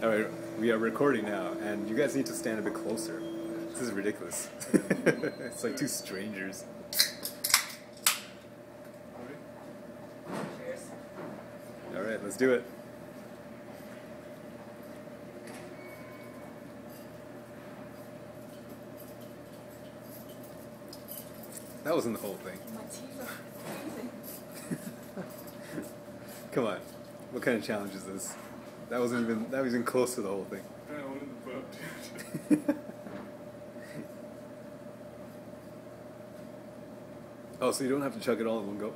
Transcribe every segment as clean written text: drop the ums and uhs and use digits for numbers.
Alright, we are recording now, and you guys need to stand a bit closer. This is ridiculous. It's like two strangers. Cheers. Alright, let's do it. That wasn't the whole thing. My teeth are freezing. Come on. What kind of challenge is this? That wasn't even close to the whole thing. I wanted the burp, dude. Oh, so you don't have to chug it all in one go?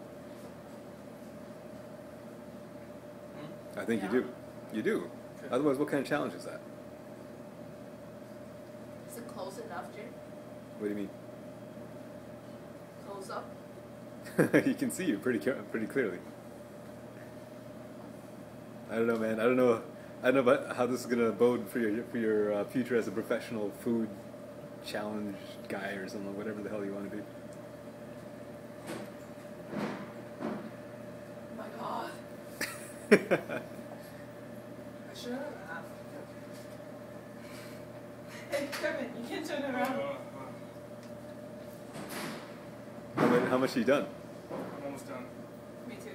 I think you do. You do. Otherwise, what kind of challenge is that? Is it close enough, Jim? What do you mean? Close up? You can see you pretty clearly. I don't know, man. I don't know about how this is gonna bode for your future as a professional food challenge guy or something, whatever the hell you want to be. Oh my god. I should have laughed. Hey, Kevin, you can turn around. How much have you done? I'm almost done. Me too.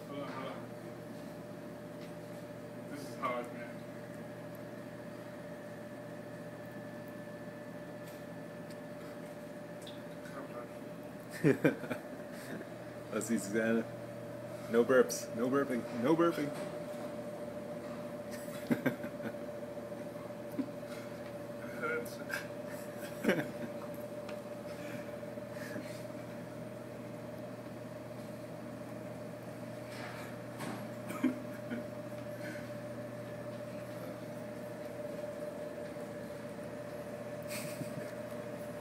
Hold on. This is hard, man. Let's see, Susanna. No burps. No burping. No burping.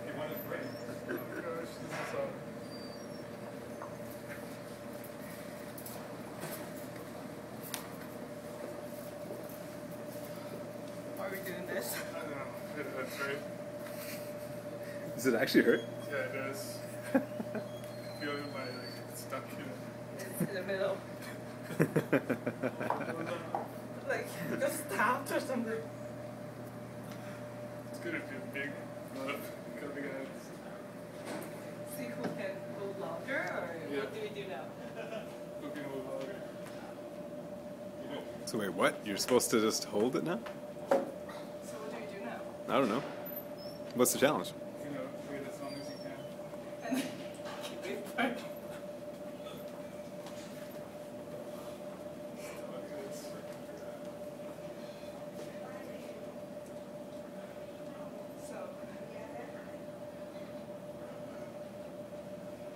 You want a break? Oh my gosh, this is hard. Why are we doing this? I don't know. It hurts, right? Does it actually hurt? Yeah, it does. I feel my stuck here. It's in the middle. Like, it got stabbed or something. It's good if you're big. Not a big hands. See who can go longer, or Yeah. what do we do now? Looking a little longer. You know, So wait, what? You're supposed to just hold it now? So what do we do now? I don't know. What's the challenge? wait as long as you can. And keep it back. So,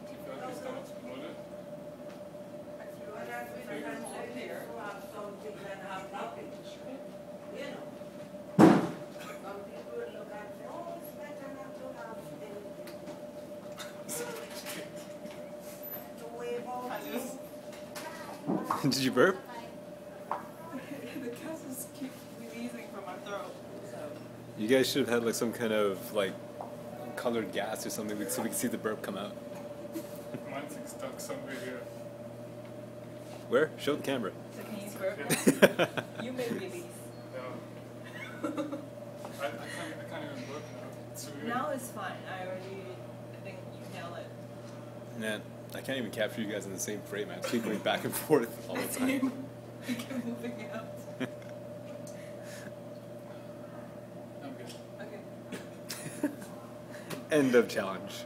Do you feel like your stomach's bloated? I feel like it's cold here. I just, Did you burp? the gases keep releasing from my throat. So, You guys should have had like some kind of like colored gas or something so we could see the burp come out. Mine's like stuck somewhere here. Where? Show the camera. so can you burp? You may release. No. I can't even burp now. It's weird. Now it's fine. I think you nailed it. Man, I can't even capture you guys in the same frame. I keep going back and forth all the time. You keep moving out. I'm good. Okay. End of challenge.